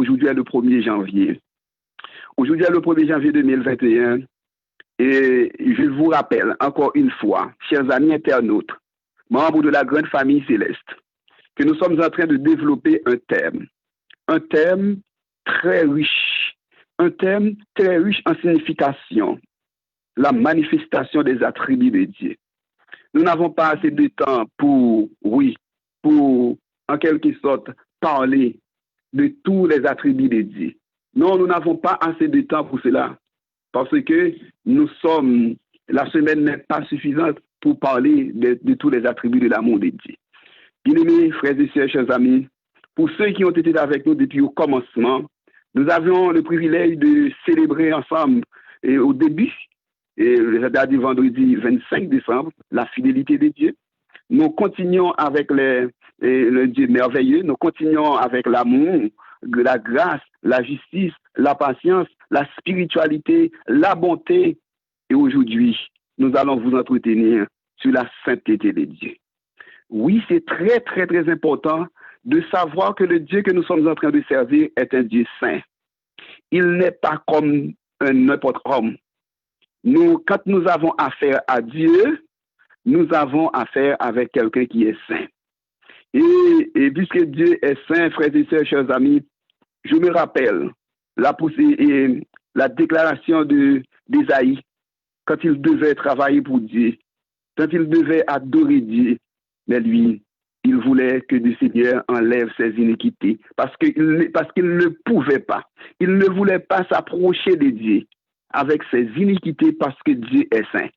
Aujourd'hui est le 1er janvier. Aujourd'hui est le 1er janvier 2021. Et je vous rappelle encore une fois, chers amis internautes, membres de la grande famille céleste, que nous sommes en train de développer un thème très riche, un thème très riche en signification, la manifestation des attributs de Dieu. Nous n'avons pas assez de temps pour en quelque sorte parler de tous les attributs de Dieu. Non, nous n'avons pas assez de temps pour cela, parce que la semaine n'est pas suffisante pour parler de tous les attributs de l'amour de Dieu. Bien-aimés, frères et sœurs, chers amis, pour ceux qui ont été avec nous depuis le commencement, nous avions le privilège de célébrer ensemble au début, c'est-à-dire vendredi 25 décembre, la fidélité de Dieu. Nous continuons avec le Dieu merveilleux, nous continuons avec l'amour, la grâce, la justice, la patience, la spiritualité, la bonté. Et aujourd'hui, nous allons vous entretenir sur la sainteté de Dieu. Oui, c'est très, très, très important de savoir que le Dieu que nous sommes en train de servir est un Dieu saint. Il n'est pas comme n'importe homme. Quand nous avons affaire à Dieu, nous avons affaire avec quelqu'un qui est saint. Et puisque Dieu est saint, frères et sœurs, chers amis, je me rappelle la déclaration d'Ésaïe quand il devait travailler pour Dieu, quand il devait adorer Dieu. Mais lui, il voulait que le Seigneur enlève ses iniquités parce qu'il ne pouvait pas. Il ne voulait pas s'approcher de Dieu avec ses iniquités parce que Dieu est saint.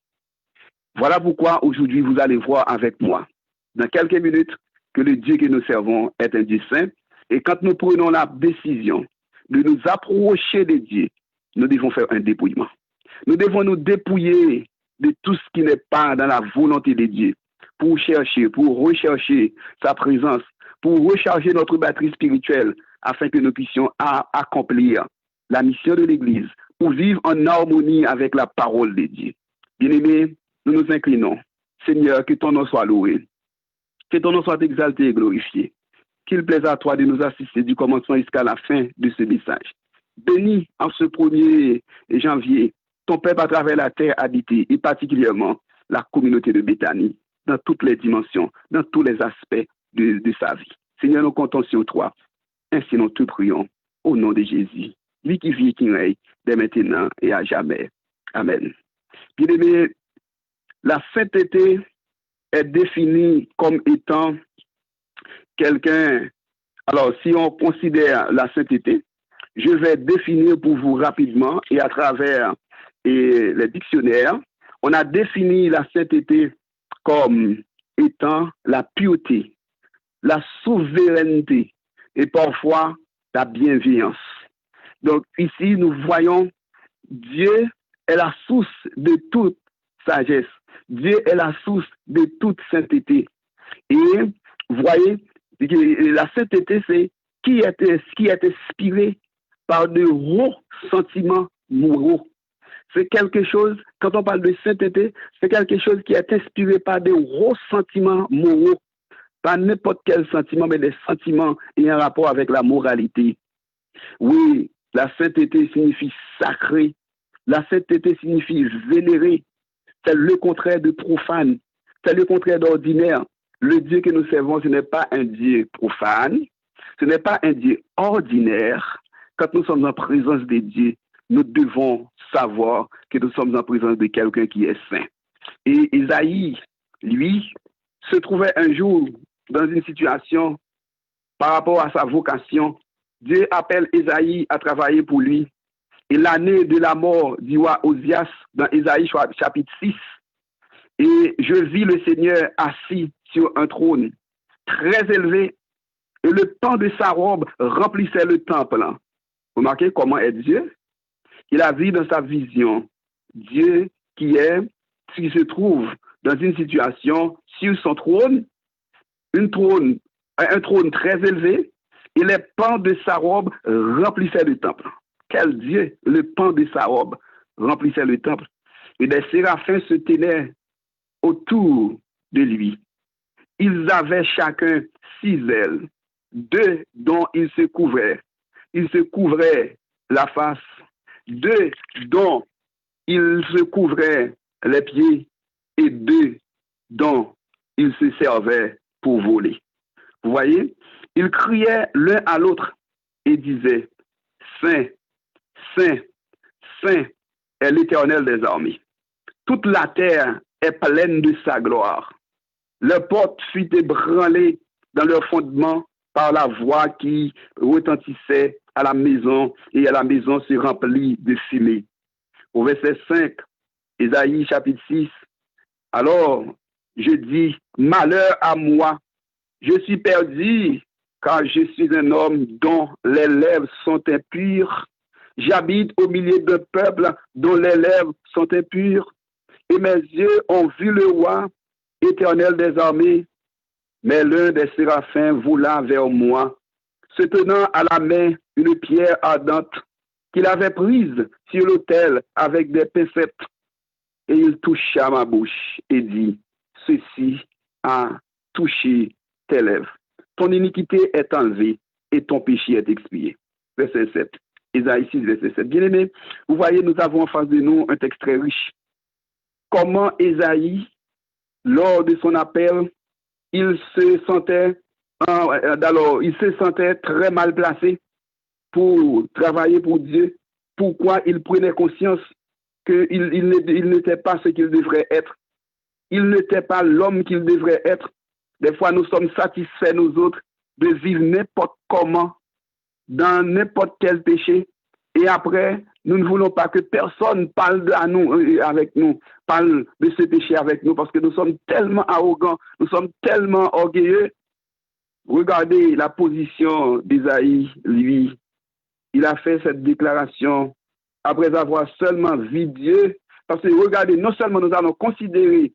Voilà pourquoi aujourd'hui vous allez voir avec moi, dans quelques minutes, que le Dieu que nous servons est un Dieu saint. Et quand nous prenons la décision de nous approcher de Dieu, nous devons faire un dépouillement. Nous devons nous dépouiller de tout ce qui n'est pas dans la volonté de Dieu pour rechercher sa présence, pour recharger notre batterie spirituelle afin que nous puissions accomplir la mission de l'Église, pour vivre en harmonie avec la parole de Dieu. Bien-aimés, nous nous inclinons. Seigneur, que ton nom soit loué, que ton nom soit exalté et glorifié. Qu'il plaise à toi de nous assister du commencement jusqu'à la fin de ce message. Bénis en ce 1er janvier ton peuple à travers la terre habitée et particulièrement la communauté de Béthanie dans toutes les dimensions, dans tous les aspects de sa vie. Seigneur, nous comptons sur toi. Ainsi nous te prions au nom de Jésus, lui qui vit et qui règne dès maintenant et à jamais. Amen. Bien-aimés, la sainteté est définie comme étant quelqu'un. Alors, si on considère la sainteté, je vais définir pour vous rapidement et à travers les dictionnaires, on a défini la sainteté comme étant la pureté, la souveraineté et parfois la bienveillance. Donc ici, nous voyons Dieu est la source de toute sagesse. Dieu est la source de toute sainteté. Et vous voyez, la sainteté, c'est qui est inspiré par de hauts sentiments moraux. C'est quelque chose, quand on parle de sainteté, c'est quelque chose qui est inspiré par de hauts sentiments moraux. Pas n'importe quel sentiment, mais des sentiments ayant rapport avec la moralité. Oui, la sainteté signifie sacré. La sainteté signifie vénérer. C'est le contraire de profane. C'est le contraire d'ordinaire. Le Dieu que nous servons, ce n'est pas un Dieu profane. Ce n'est pas un Dieu ordinaire. Quand nous sommes en présence de Dieu, nous devons savoir que nous sommes en présence de quelqu'un qui est saint. Et Isaïe, lui, se trouvait un jour dans une situation par rapport à sa vocation. Dieu appelle Isaïe à travailler pour lui. Et l'année de la mort du roi Osias, dans Isaïe chapitre 6, et je vis le Seigneur assis sur un trône très élevé, et le pan de sa robe remplissait le temple. Vous remarquez comment est Dieu? Il a vu dans sa vision Dieu qui se trouve dans une situation sur son trône, un trône très élevé, et les pans de sa robe remplissaient le temple. Quel Dieu! Le pan de sa robe remplissait le temple. Et des séraphins se tenaient autour de lui. Ils avaient chacun 6 ailes, 2 dont ils se couvraient, il se couvrait la face, 2 dont il se couvrait les pieds, et 2 dont il se servait pour voler. Vous voyez, ils criaient l'un à l'autre et disaient, Saint, Saint, Saint est l'Éternel des armées. Toute la terre est pleine de sa gloire. Les portes furent ébranlées dans leur fondement par la voix qui retentissait à la maison, et la maison se remplit de fumée. Au verset 5, Ésaïe chapitre 6, alors je dis, malheur à moi, je suis perdu, car je suis un homme dont les lèvres sont impures. J'habite au milieu d'un peuple dont les lèvres sont impures. Et mes yeux ont vu le roi, Éternel des armées. Mais l'un des séraphins vola vers moi, se tenant à la main une pierre ardente qu'il avait prise sur l'autel avec des pincettes. Et il toucha ma bouche et dit, ceci a touché tes lèvres. Ton iniquité est enlevée et ton péché est expié. Verset 7. Ésaïe 6, verset 7. Bien-aimés, vous voyez, nous avons en face de nous un texte très riche. Comment Ésaïe, lors de son appel, il se sentait très mal placé pour travailler pour Dieu. Pourquoi il prenait conscience qu'il n'était pas ce qu'il devrait être. Il n'était pas l'homme qu'il devrait être. Des fois, nous sommes satisfaits, nous autres, de vivre n'importe comment, dans n'importe quel péché. Et après, nous ne voulons pas que personne parle avec nous, parle de ce péché avec nous, parce que nous sommes tellement arrogants, nous sommes tellement orgueilleux. Regardez la position d'Ésaïe, lui. Il a fait cette déclaration après avoir seulement vu Dieu. Parce que regardez, non seulement nous allons considérer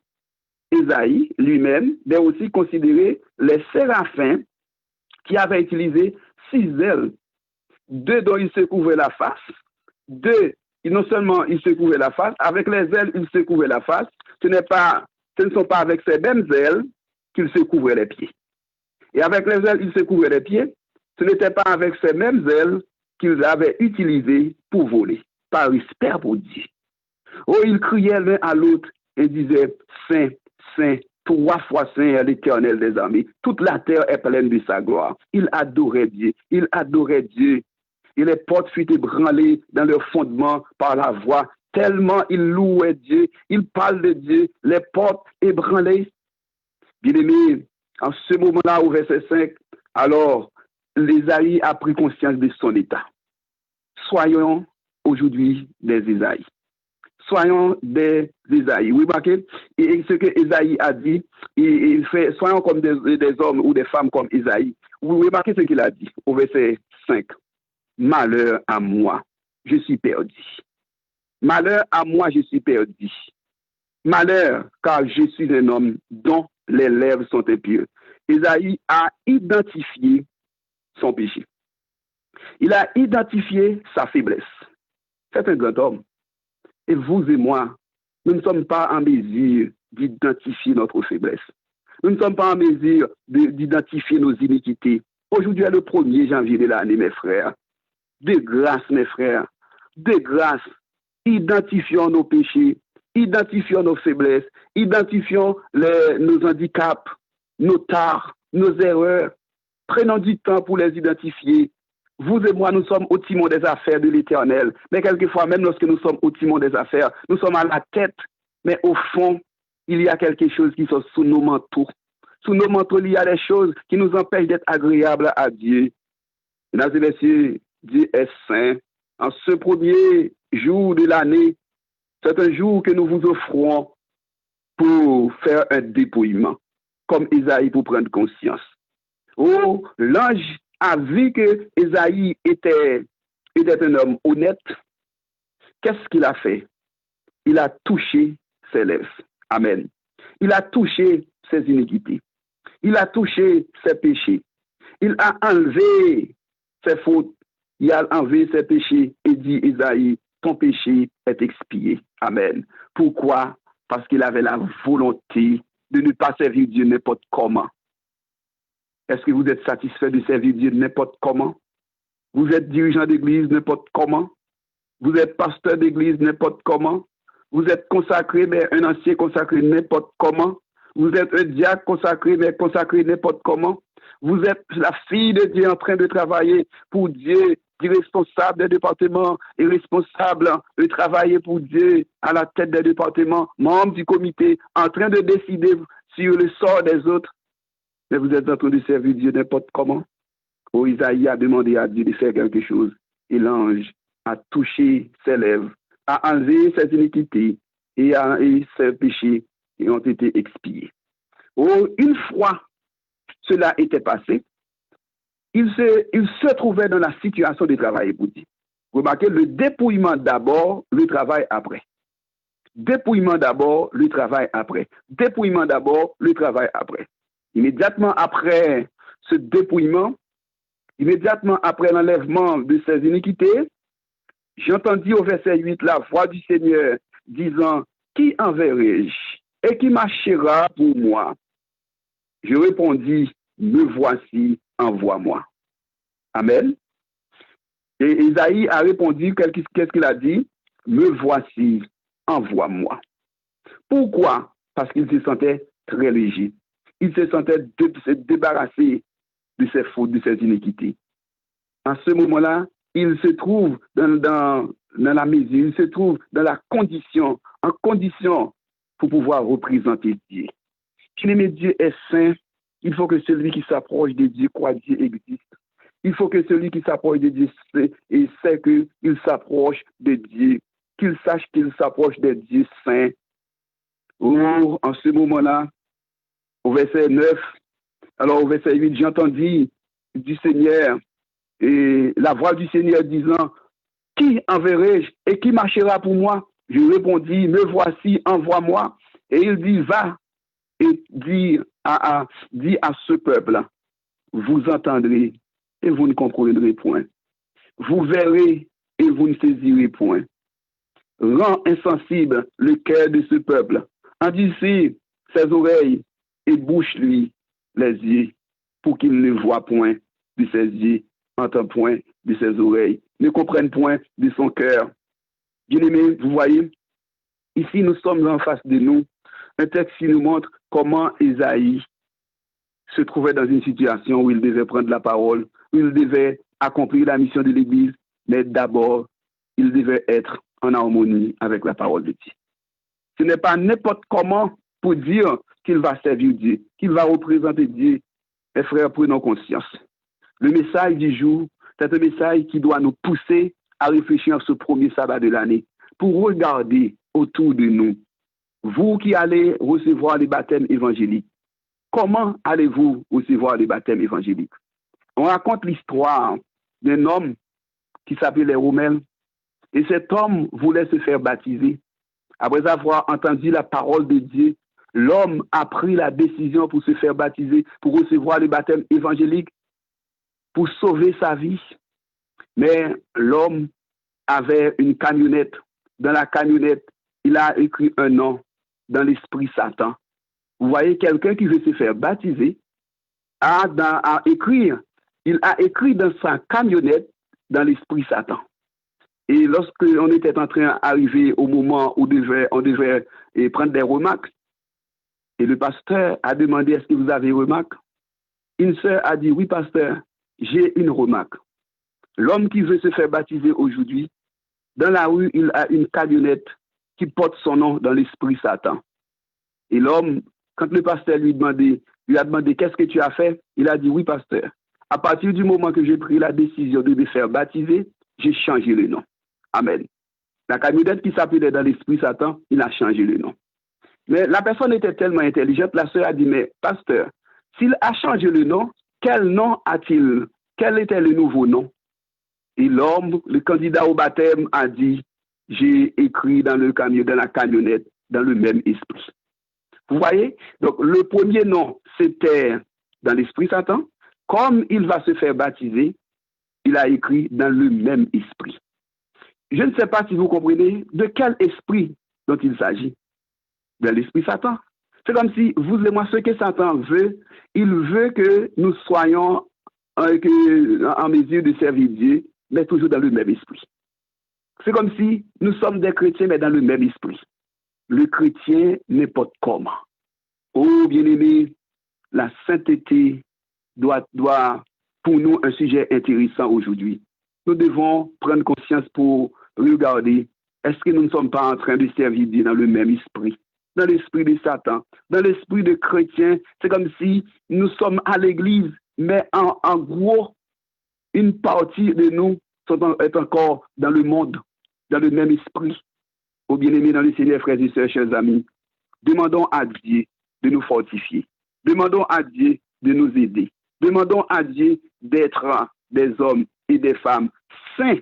Ésaïe lui-même, mais aussi considérer les séraphins qui avaient utilisé 6 ailes. 2 dont il se couvrait la face, 2, non seulement il se couvrait la face, avec les ailes, il se couvrait la face. Ce ne sont pas avec ces mêmes ailes qu'il se couvrait les pieds. Et avec les ailes, il se couvrait les pieds. Ce n'était pas avec ces mêmes ailes qu'ils avaient utilisées pour voler, par respect pour Dieu. Oh, ils criaient l'un à l'autre et disaient, Saint, Saint, 3 fois Saint est l'Éternel des armées. Toute la terre est pleine de sa gloire. Ils adoraient Dieu. Ils adoraient Dieu. Et les portes furent ébranlées dans leur fondement par la voix. Tellement ils louaient Dieu. Ils parlent de Dieu. Les portes ébranlées. Bien-aimés, en ce moment-là, au verset 5, alors, l'Ésaïe a pris conscience de son état. Soyons aujourd'hui des Ésaïes. Soyons des Ésaïes. Vous remarquez, et ce que Ésaïe a dit, il fait, soyons comme des hommes ou des femmes comme Ésaïe. Vous remarquez ce qu'il a dit au verset 5. Malheur à moi, je suis perdu. Malheur à moi, je suis perdu. Malheur, car je suis un homme dont les lèvres sont impures. Ésaïe a identifié son péché. Il a identifié sa faiblesse. C'est un grand homme. Et vous et moi, nous ne sommes pas en mesure d'identifier notre faiblesse. Nous ne sommes pas en mesure d'identifier nos iniquités. Aujourd'hui est le 1er janvier de l'année, mes frères. De grâce, mes frères, de grâce, identifions nos péchés, identifions nos faiblesses, identifions nos handicaps, nos tares, nos erreurs. Prenons du temps pour les identifier. Vous et moi, nous sommes au timon des affaires de l'Éternel. Mais quelquefois, même lorsque nous sommes au timon des affaires, nous sommes à la tête. Mais au fond, il y a quelque chose qui sont sous nos manteaux. Sous nos manteaux, il y a des choses qui nous empêchent d'être agréables à Dieu. Mesdames et messieurs, Dieu est saint. En ce 1er jour de l'année, c'est un jour que nous vous offrons pour faire un dépouillement, comme Ésaïe pour prendre conscience. Oh, l'ange a vu que Ésaïe était un homme honnête. Qu'est-ce qu'il a fait? Il a touché ses lèvres. Amen. Il a touché ses iniquités. Il a touché ses péchés. Il a enlevé ses fautes. Il a enlevé ses péchés et dit, Ésaïe, ton péché est expié. Amen. Pourquoi? Parce qu'il avait la volonté de ne pas servir Dieu n'importe comment. Est-ce que vous êtes satisfait de servir Dieu n'importe comment? Vous êtes dirigeant d'église n'importe comment. Vous êtes pasteur d'église n'importe comment. Vous êtes consacré, mais un ancien consacré n'importe comment. Vous êtes un diacre consacré, mais consacré n'importe comment. Vous êtes la fille de Dieu en train de travailler pour Dieu, responsable des départements et responsable de travailler pour Dieu à la tête des départements, membre du comité, en train de décider sur le sort des autres. Mais vous êtes en train de servir Dieu n'importe comment. Oh, Isaïe a demandé à Dieu de faire quelque chose. Et l'ange a touché ses lèvres, a enlevé ses iniquités et ses péchés qui ont été expiés. Oh, une fois cela était passé, il se trouvait dans la situation de travailler pour Dieu. Remarquez, le dépouillement d'abord, le travail après. Dépouillement d'abord, le travail après. Dépouillement d'abord, le travail après. Immédiatement après ce dépouillement, immédiatement après l'enlèvement de ses iniquités, j'entendis au verset 8 la voix du Seigneur disant, « Qui enverrai-je et qui marchera pour moi ?» Je répondis, « Me voici, envoie-moi. » Amen. Et Isaïe a répondu, qu'est-ce qu'il a dit? « Me voici, envoie-moi. » Pourquoi? Parce qu'il se sentait très léger. Il se sentait se débarrasser de ses fautes, de ses iniquités. À ce moment-là, il se trouve dans la mesure, il se trouve dans la condition, en condition pour pouvoir représenter Dieu. Bien-aimé, Dieu est saint. Il faut que celui qui s'approche de Dieu croit que Dieu existe. Il faut que celui qui s'approche de Dieu sait qu'il s'approche de Dieu, qu'il sache qu'il s'approche de Dieu saint. Oh, en ce moment-là, au verset 9, alors au verset 8, j'entendis du Seigneur et la voix du Seigneur disant, « Qui enverrai-je et qui marchera pour moi ?» Je répondis, « Me voici, envoie-moi. » Et il dit, « Va et dis à ce peuple, vous entendrez et vous ne comprendrez point. Vous verrez et vous ne saisirez point. Rends insensible le cœur de ce peuple, endurcis ses oreilles et bouche-lui les yeux pour qu'il ne voie point de ses yeux, entend point de ses oreilles, ne comprenne point de son cœur. » Bien-aimés, vous voyez, ici nous sommes en face de nous, un texte qui nous montre comment Isaïe se trouvait dans une situation où il devait prendre la parole, où il devait accomplir la mission de l'Église, mais d'abord, il devait être en harmonie avec la parole de Dieu. Ce n'est pas n'importe comment pour dire qu'il va servir Dieu, qu'il va représenter Dieu. Mes frères, prenons conscience. Le message du jour, c'est un message qui doit nous pousser à réfléchir à ce premier sabbat de l'année, pour regarder autour de nous. Vous qui allez recevoir les baptêmes évangéliques, comment allez-vous recevoir les baptêmes évangéliques? On raconte l'histoire d'un homme qui s'appelait Romain, et cet homme voulait se faire baptiser. Après avoir entendu la parole de Dieu, l'homme a pris la décision pour se faire baptiser, pour recevoir le baptême évangélique, pour sauver sa vie. Mais l'homme avait une camionnette. Dans la camionnette, il a écrit un nom dans l'esprit Satan. Vous voyez, quelqu'un qui veut se faire baptiser il a écrit dans sa camionnette dans l'esprit Satan. Et lorsque on était en train d'arriver au moment où on devait prendre des remarques, et le pasteur a demandé, est-ce que vous avez une remarque? Une sœur a dit, oui pasteur, j'ai une remarque. L'homme qui veut se faire baptiser aujourd'hui, dans la rue, il a une camionnette qui porte son nom dans l'esprit Satan. Et l'homme, quand le pasteur lui a demandé, qu'est-ce que tu as fait? Il a dit, oui pasteur. À partir du moment que j'ai pris la décision de me faire baptiser, j'ai changé le nom. Amen. La camionnette qui s'appelait dans l'esprit Satan, il a changé le nom. Mais la personne était tellement intelligente, la sœur a dit, mais pasteur, s'il a changé le nom, quel nom a-t-il? Quel était le nouveau nom? Et l'homme, le candidat au baptême, a dit, j'ai écrit dans la camionnette, dans le même esprit. Vous voyez? Donc, le premier nom, c'était dans l'esprit Satan. Comme il va se faire baptiser, il a écrit dans le même esprit. Je ne sais pas si vous comprenez de quel esprit dont il s'agit. De l'esprit Satan. C'est comme si, vous et moi, ce que Satan veut, il veut que nous soyons en mesure de servir Dieu, mais toujours dans le même esprit. C'est comme si nous sommes des chrétiens, mais dans le même esprit. Le chrétien n'importe comment. Oh, bien-aimé, la sainteté doit pour nous un sujet intéressant aujourd'hui. Nous devons prendre conscience pour regarder, est-ce que nous ne sommes pas en train de servir Dieu dans le même esprit, dans l'esprit de Satan, dans l'esprit de chrétien. C'est comme si nous sommes à l'église, mais en gros, une partie de nous est encore dans le monde, dans le même esprit. Ô bien-aimés dans le Seigneur, frères et sœurs, chers amis, demandons à Dieu de nous fortifier. Demandons à Dieu de nous aider. Demandons à Dieu d'être des hommes et des femmes saints,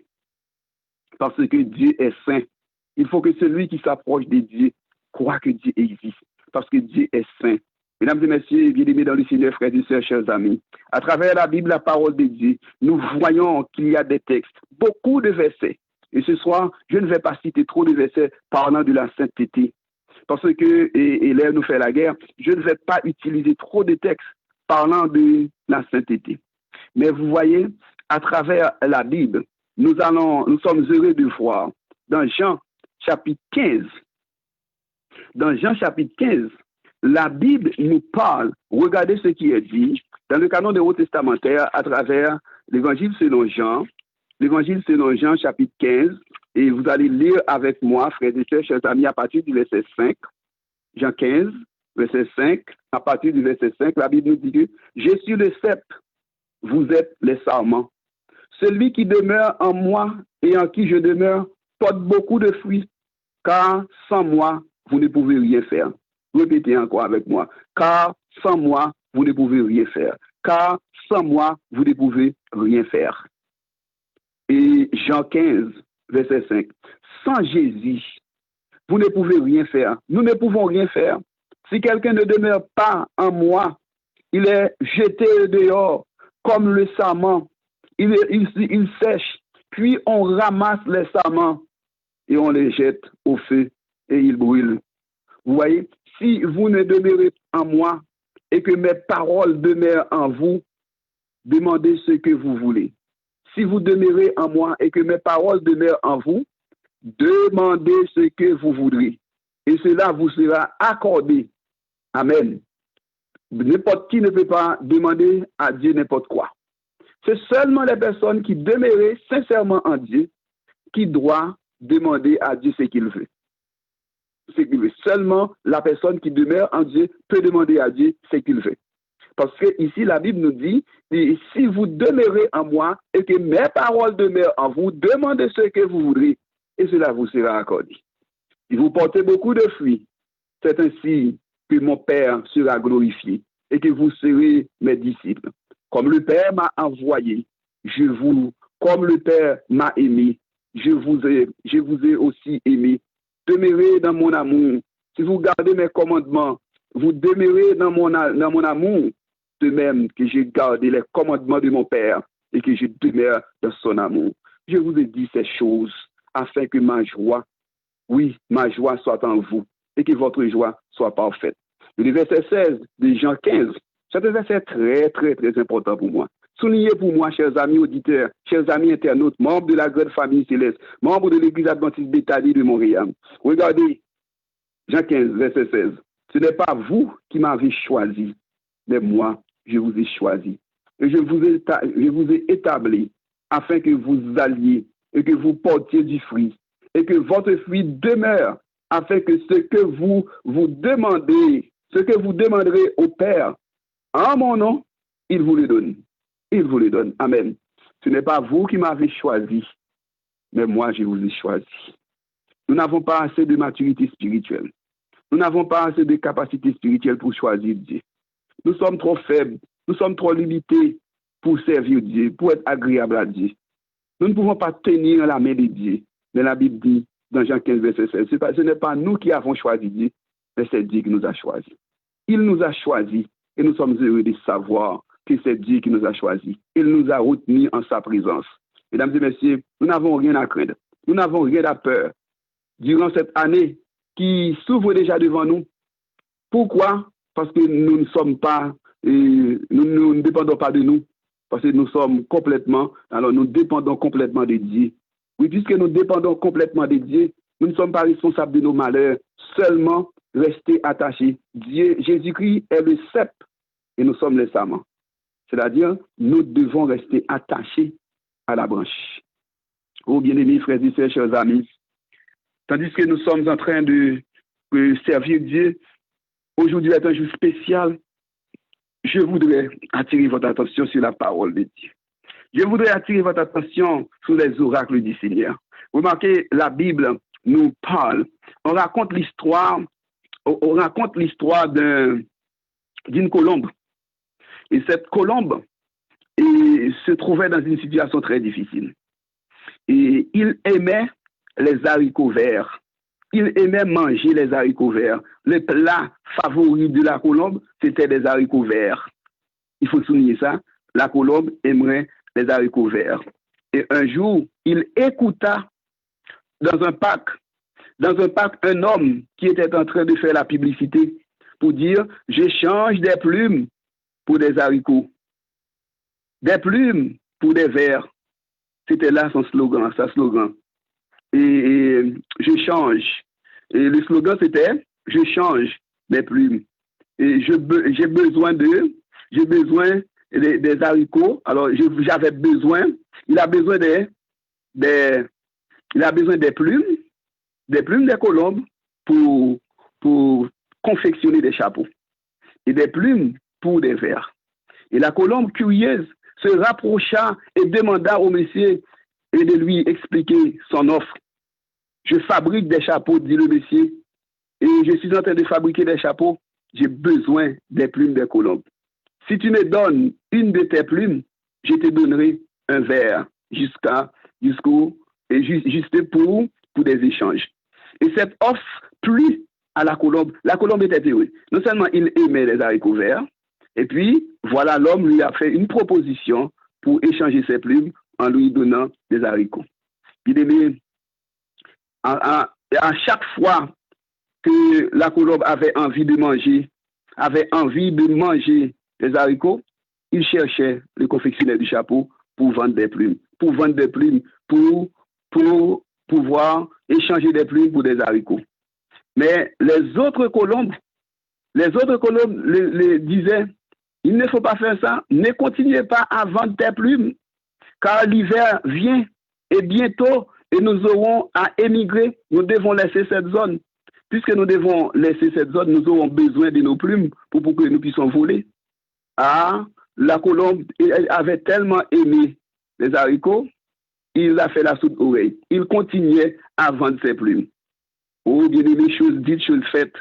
parce que Dieu est saint. Il faut que celui qui s'approche de Dieu croit que Dieu existe, parce que Dieu est saint. Mesdames et messieurs, bien-aimés dans le Seigneur, frères et sœurs, chers amis, à travers la Bible, la parole de Dieu, nous voyons qu'il y a des textes, beaucoup de versets. Et ce soir, je ne vais pas citer trop de versets parlant de la sainteté, parce que, et l'air nous fait la guerre, je ne vais pas utiliser trop de textes parlant de la sainteté. Mais vous voyez, à travers la Bible, nous sommes heureux de voir dans Jean chapitre 15, la Bible nous parle, regardez ce qui est dit dans le canon des Hauts Testamentaires à travers l'Évangile selon Jean, chapitre 15, et vous allez lire avec moi, frères et sœurs, chers amis, à partir du verset 5, Jean 15, verset 5, à partir du verset 5, la Bible nous dit que « Je suis le cep, vous êtes les sarments. Celui qui demeure en moi et en qui je demeure porte beaucoup de fruits, car sans moi, vous ne pouvez rien faire. » Répétez encore avec moi. « Car sans moi, vous ne pouvez rien faire. Car sans moi, vous ne pouvez rien faire. » Et Jean 15, verset 5. « Sans Jésus, vous ne pouvez rien faire. Nous ne pouvons rien faire. Si quelqu'un ne demeure pas en moi, il est jeté dehors comme le sarment. Il sèche, puis on ramasse les sarments et on les jette au feu et ils brûlent. » Vous voyez, si vous ne demeurez en moi et que mes paroles demeurent en vous, demandez ce que vous voulez. Si vous demeurez en moi et que mes paroles demeurent en vous, demandez ce que vous voudrez. Et cela vous sera accordé. Amen. N'importe qui ne peut pas demander à Dieu n'importe quoi. C'est seulement les personnes qui demeurent sincèrement en Dieu qui doivent demander à Dieu ce qu'il veut. Seulement la personne qui demeure en Dieu peut demander à Dieu ce qu'il veut. Parce que ici, la Bible nous dit, si vous demeurez en moi et que mes paroles demeurent en vous, demandez ce que vous voudrez et cela vous sera accordé. Si vous portez beaucoup de fruits, c'est ainsi que mon Père sera glorifié et que vous serez mes disciples. Comme le Père m'a envoyé, comme le Père m'a aimé, je vous ai aussi aimé. Demeurez dans mon amour. Si vous gardez mes commandements, vous demeurez dans mon amour, de même que j'ai gardé les commandements de mon Père et que je demeure dans son amour. Je vous ai dit ces choses afin que ma joie soit en vous et que votre joie soit parfaite. Le verset 16 de Jean 15, c'est un verset très, très, très important pour moi. Soulignez pour moi, chers amis auditeurs, chers amis internautes, membres de la grande famille céleste, membres de l'Église adventiste Béthanie de Montréal. Regardez, Jean 15, verset 16. Ce n'est pas vous qui m'avez choisi, mais moi, je vous ai choisi. Et je vous ai établi afin que vous alliez et que vous portiez du fruit et que votre fruit demeure afin que ce que vous demandez, ce que vous demanderez au Père en mon nom, il vous le donne. Il vous le donne. Amen. Ce n'est pas vous qui m'avez choisi, mais moi, je vous ai choisi. Nous n'avons pas assez de maturité spirituelle. Nous n'avons pas assez de capacité spirituelle pour choisir Dieu. Nous sommes trop faibles. Nous sommes trop limités pour servir Dieu, pour être agréables à Dieu. Nous ne pouvons pas tenir la main de Dieu. Mais la Bible dit, dans Jean 15, verset 16, ce n'est pas nous qui avons choisi Dieu, mais c'est Dieu qui nous a choisis. Il nous a choisis et nous sommes heureux de savoir que c'est Dieu qui nous a choisis. Il nous a retenus en sa présence. Mesdames et messieurs, nous n'avons rien à craindre. Nous n'avons rien à peur. Durant cette année qui s'ouvre déjà devant nous, pourquoi? Parce que nous ne sommes pas, nous ne dépendons pas de nous. parce que nous sommes complètement, alors nous dépendons complètement de Dieu. Oui, puisque nous dépendons complètement de Dieu, nous ne sommes pas responsables de nos malheurs, seulement rester attachés. Dieu, Jésus-Christ est le cep et nous sommes les sarments. C'est-à-dire, nous devons rester attachés à la branche. Oh, bien-aimés frères et sœurs, chers amis, tandis que nous sommes en train de servir Dieu, aujourd'hui est un jour spécial. Je voudrais attirer votre attention sur la parole de Dieu. Je voudrais attirer votre attention sur les oracles du Seigneur. Remarquez, la Bible nous parle. On raconte l'histoire d'une colombe. Et cette colombe se trouvait dans une situation très difficile. Et il aimait les haricots verts. Il aimait manger les haricots verts. Le plat favori de la colombe, c'était des haricots verts. Il faut souligner ça. La colombe aimerait les haricots verts. Et un jour, il écouta dans un parc, un homme qui était en train de faire la publicité pour dire « J'échange des plumes pour des haricots, des plumes pour des vers. » C'était là son slogan, sa slogan. Et je change. Et le slogan c'était je change des plumes. Et j'ai besoin des haricots. Alors j'avais besoin. Il a besoin des plumes des colombes pour confectionner des chapeaux et des plumes pour des vers. Et la colombe curieuse se rapprocha et demanda au monsieur et de lui expliquer son offre. Je fabrique des chapeaux, dit le monsieur, et je suis en train de fabriquer des chapeaux. J'ai besoin des plumes des colombes. Si tu me donnes une de tes plumes, je te donnerai un verre juste pour des échanges. Et cette offre plut à la colombe. La colombe était heureuse. Non seulement il aimait les haricots verts, et puis voilà, l'homme lui a fait une proposition pour échanger ses plumes en lui donnant des haricots. Bien aimé, à chaque fois que la colombe avait envie de manger des haricots, il cherchait le confectionnaire du chapeau pour vendre des plumes, pour pouvoir échanger des plumes pour des haricots. Mais les autres colombes le disaient, il ne faut pas faire ça, ne continuez pas à vendre tes plumes, car l'hiver vient et bientôt, et nous aurons à émigrer, nous devons laisser cette zone. Puisque nous devons laisser cette zone, nous aurons besoin de nos plumes pour que nous puissions voler. Ah, la colombe avait tellement aimé les haricots, il a fait la sourde oreille. Il continuait à vendre ses plumes. Oh, bien aimé, chose dite, chose faite.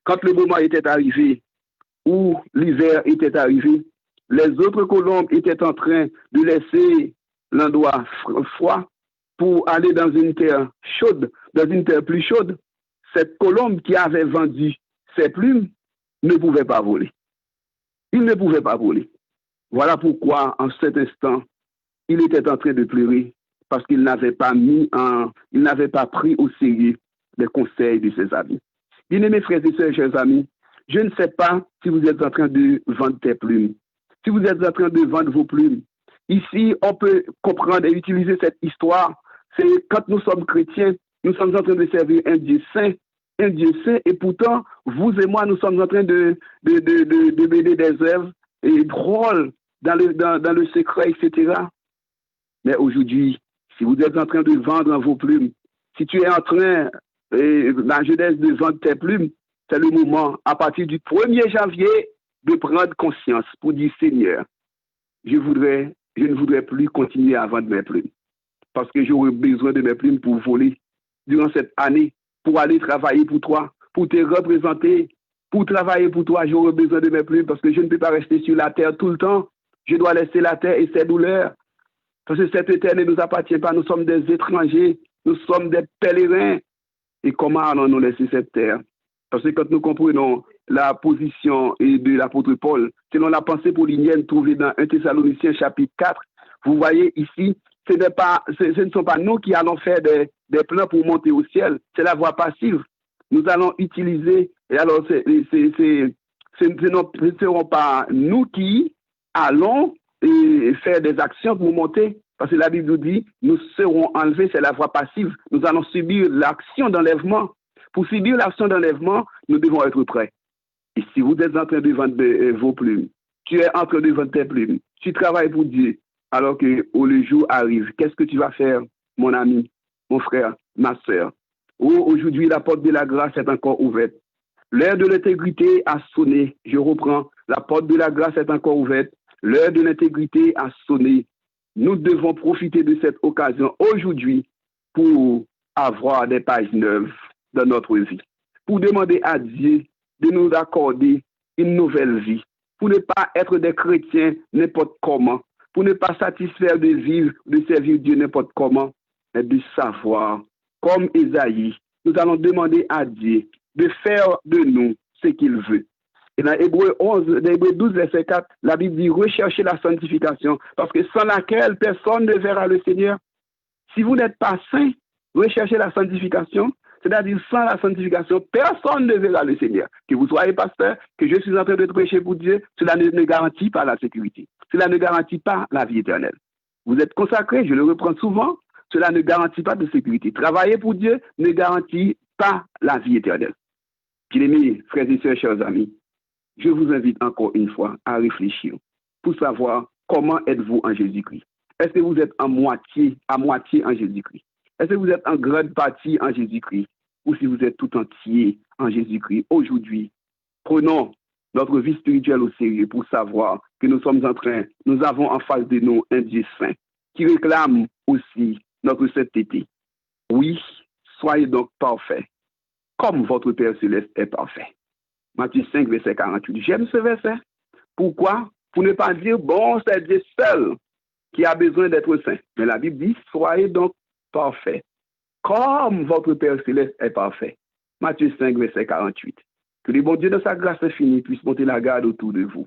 Quand le moment était arrivé, où l'hiver était arrivé, les autres colombes étaient en train de laisser l'endroit froid pour aller dans une terre chaude, dans une terre plus chaude. Cette colombe qui avait vendu ses plumes ne pouvait pas voler. Il ne pouvait pas voler. Voilà pourquoi, en cet instant, il était en train de pleurer parce qu'il n'avait pas pris au sérieux les conseils de ses amis. Bien-aimés frères et sœurs, chers amis, je ne sais pas si vous êtes en train de vendre tes plumes, si vous êtes en train de vendre vos plumes. Ici, on peut comprendre et utiliser cette histoire. C'est quand nous sommes chrétiens, nous sommes en train de servir un Dieu saint, et pourtant, vous et moi, nous sommes en train de mener des œuvres et drôles dans le secret, etc. Mais aujourd'hui, si vous êtes en train de vendre vos plumes, si tu es en train, la jeunesse, de vendre tes plumes, c'est le moment, à partir du 1er janvier, de prendre conscience pour dire, Seigneur, je ne voudrais plus continuer à vendre mes plumes. Parce que j'aurais besoin de mes plumes pour voler durant cette année, pour aller travailler pour toi, pour te représenter, pour travailler pour toi. J'aurais besoin de mes plumes parce que je ne peux pas rester sur la terre tout le temps. Je dois laisser la terre et ses douleurs. Parce que cette terre ne nous appartient pas. Nous sommes des étrangers. Nous sommes des pèlerins. Et comment allons-nous laisser cette terre? Parce que quand nous comprenons la position de l'apôtre Paul, selon la pensée paulinienne trouvée dans 1 Thessaloniciens chapitre 4, vous voyez ici, ce ne sont pas nous qui allons faire des plans pour monter au ciel, c'est la voie passive. Nous allons utiliser, et alors ce ne seront pas nous qui allons faire des actions pour monter. Parce que la Bible nous dit, nous serons enlevés, c'est la voie passive. Nous allons subir l'action d'enlèvement. Pour subir l'action d'enlèvement, nous devons être prêts. Et si vous êtes en train de vendre vos plumes, tu es en train de vendre tes plumes, tu travailles pour Dieu, alors que le jour arrive, qu'est-ce que tu vas faire, mon ami, mon frère, ma soeur? Aujourd'hui, la porte de la grâce est encore ouverte. L'heure de l'intégrité a sonné. Je reprends. La porte de la grâce est encore ouverte. L'heure de l'intégrité a sonné. Nous devons profiter de cette occasion aujourd'hui pour avoir des pages neuves dans notre vie. Pour demander à Dieu de nous accorder une nouvelle vie. Pour ne pas être des chrétiens n'importe comment. Pour ne pas satisfaire de vivre, de servir Dieu n'importe comment. Mais de savoir, comme Ésaïe, nous allons demander à Dieu de faire de nous ce qu'il veut. Et dans Hébreux 12, verset 4, la Bible dit, recherchez la sanctification, parce que sans laquelle personne ne verra le Seigneur. Si vous n'êtes pas saint, recherchez la sanctification, c'est-à-dire sans la sanctification, personne ne verra le Seigneur. Que vous soyez pasteur, que je suis en train de prêcher pour Dieu, cela ne garantit pas la sécurité. Cela ne garantit pas la vie éternelle. Vous êtes consacré, je le reprends souvent, cela ne garantit pas de sécurité. Travailler pour Dieu ne garantit pas la vie éternelle. Bien-aimés, frères et sœurs, chers amis, je vous invite encore une fois à réfléchir pour savoir comment êtes-vous en Jésus-Christ. Est-ce que vous êtes à moitié en Jésus-Christ? Est-ce que vous êtes en grande partie en Jésus-Christ? Ou si vous êtes tout entier en Jésus-Christ? Aujourd'hui, prenons notre vie spirituelle au sérieux pour savoir que nous avons en face de nous un Dieu saint qui réclame aussi notre sainteté. Oui, soyez donc parfaits, comme votre Père Céleste est parfait. Matthieu 5, verset 48. J'aime ce verset. Pourquoi? Pour ne pas dire, bon, c'est Dieu seul qui a besoin d'être saint. Mais la Bible dit, soyez donc parfaits, comme votre Père Céleste est parfait. Matthieu 5, verset 48. Que le bon Dieu de sa grâce infinie puisse monter la garde autour de vous.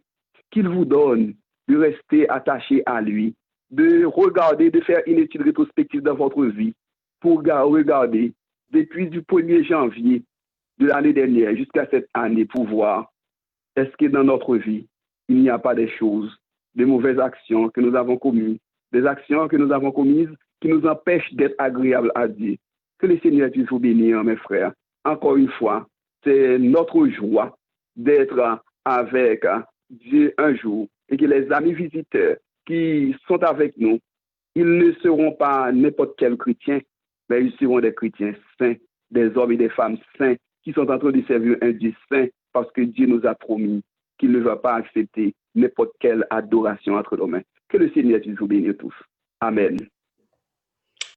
Qu'il vous donne de rester attaché à lui, de regarder, de faire une étude rétrospective dans votre vie pour regarder depuis du 1er janvier de l'année dernière jusqu'à cette année pour voir est-ce que dans notre vie, il n'y a pas des choses, des mauvaises actions que nous avons commises, des actions que nous avons commises qui nous empêchent d'être agréables à Dieu. Que le Seigneur puisse vous bénir, mes frères. Encore une fois, c'est notre joie d'être avec Dieu un jour et que les amis visiteurs qui sont avec nous, ils ne seront pas n'importe quels chrétiens, mais ils seront des chrétiens saints, des hommes et des femmes saints qui sont en train de servir un Dieu saint parce que Dieu nous a promis qu'il ne va pas accepter n'importe quelle adoration entre nos mains. Que le Seigneur puisse vous bénir tous. Amen.